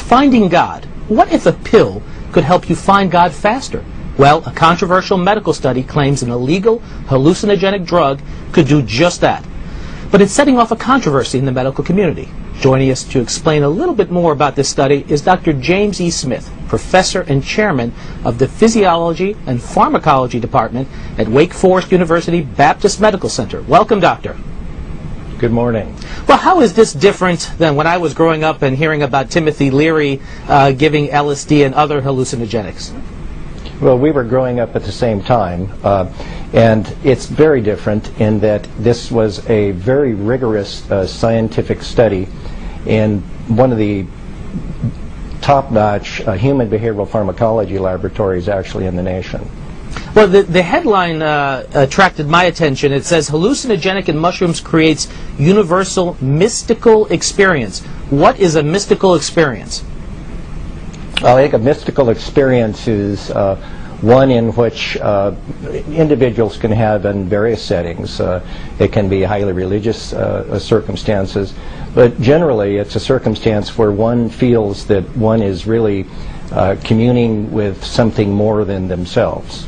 Finding God. What if a pill could help you find God faster? Well, a controversial medical study claims an illegal hallucinogenic drug could do just that. But it's setting off a controversy in the medical community. Joining us to explain a little bit more about this study is Dr. James E. Smith, professor and chairman of the Physiology and Pharmacology Department at Wake Forest University Baptist Medical Center. Welcome, doctor. Good morning. Well, how is this different than when I was growing up and hearing about Timothy Leary giving LSD and other hallucinogenics? Well, we were growing up at the same time, and it's very different in that this was a very rigorous scientific study in one of the top-notch human behavioral pharmacology laboratories actually in the nation. Well, the headline attracted my attention. It says, hallucinogenic in mushrooms creates universal mystical experience. What is a mystical experience? I think a mystical experience is one in which individuals can have in various settings. It can be highly religious circumstances, but generally it's a circumstance where one feels that one is really communing with something more than themselves.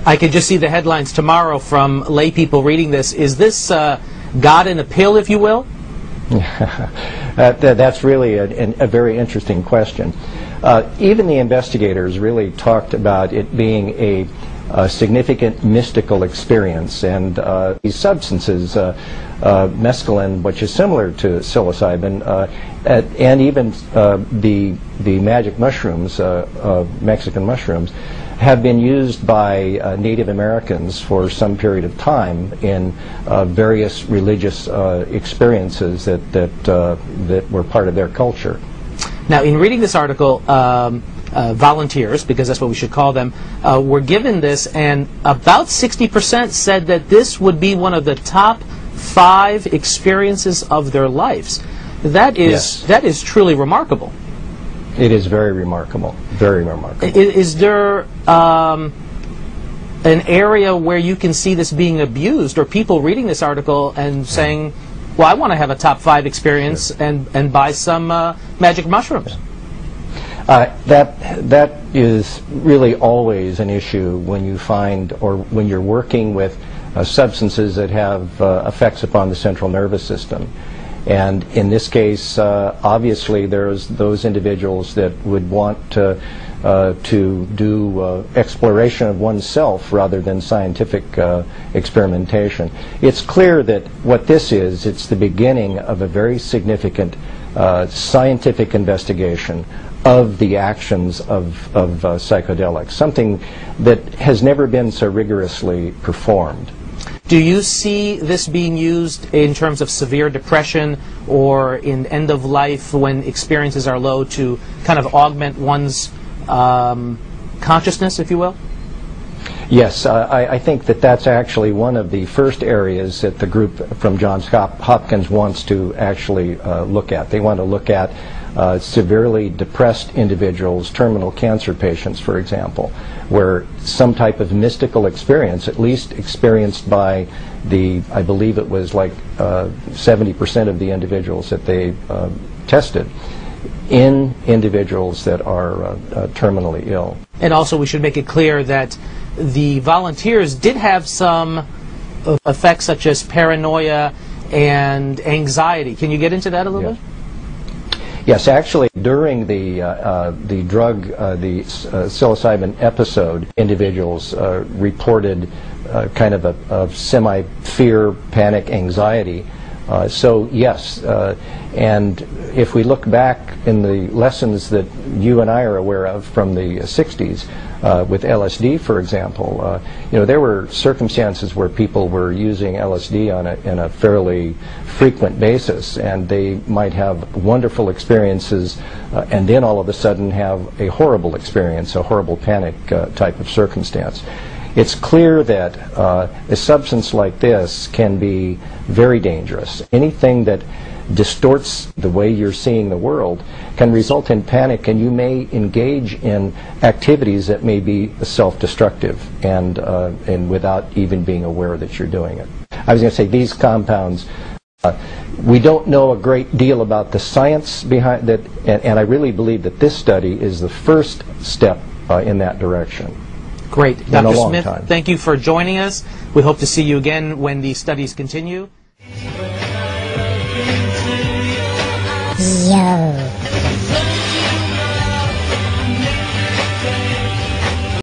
I could just see the headlines tomorrow from lay people reading this. Is this God in a pill, if you will? That's really a very interesting question. Even the investigators really talked about it being a significant mystical experience, and these substances, mescaline, which is similar to psilocybin, and even the magic mushrooms, Mexican mushrooms, have been used by Native Americans for some period of time in various religious experiences that were part of their culture. Now, in reading this article, volunteers, because that's what we should call them, were given this, and about 60% said that this would be one of the top 5 experiences of their lives. That is truly remarkable. It is very remarkable, very remarkable. Is there an area where you can see this being abused, or people reading this article and saying, well, I want to have a top 5 experience and buy some magic mushrooms? That is really always an issue when you find, or when you're working with substances that have effects upon the central nervous system. And in this case, obviously, there's those individuals that would want to do exploration of oneself rather than scientific experimentation. It's clear that what this is, it's the beginning of a very significant scientific investigation of the actions of psychedelics, something that has never been so rigorously performed. Do you see this being used in terms of severe depression or in end of life when experiences are low to kind of augment one's consciousness, if you will? Yes, I think that that's actually one of the first areas that the group from Johns Hopkins wants to actually look at. They want to look at severely depressed individuals, terminal cancer patients, for example, where some type of mystical experience, at least experienced by I believe it was like 70% of the individuals that they tested, in individuals that are terminally ill. And also we should make it clear that the volunteers did have some effects such as paranoia and anxiety. Can you get into that a little bit? Yes, actually, during the psilocybin episode, individuals reported kind of a semi-fear, panic, anxiety. So yes, and if we look back in the lessons that you and I are aware of from the 60s, with LSD, for example, there were circumstances where people were using LSD on a fairly frequent basis, and they might have wonderful experiences, and then all of a sudden have a horrible experience, a horrible panic type of circumstance. It's clear that a substance like this can be very dangerous. Anything that distorts the way you're seeing the world can result in panic, and you may engage in activities that may be self-destructive and without even being aware that you're doing it. I was going to say these compounds We don't know a great deal about the science behind that, and I really believe that this study is the first step in that direction. Great. In a Dr. long Smith, time. thank you for joining us. We hope to see you again when these studies continue. Yo.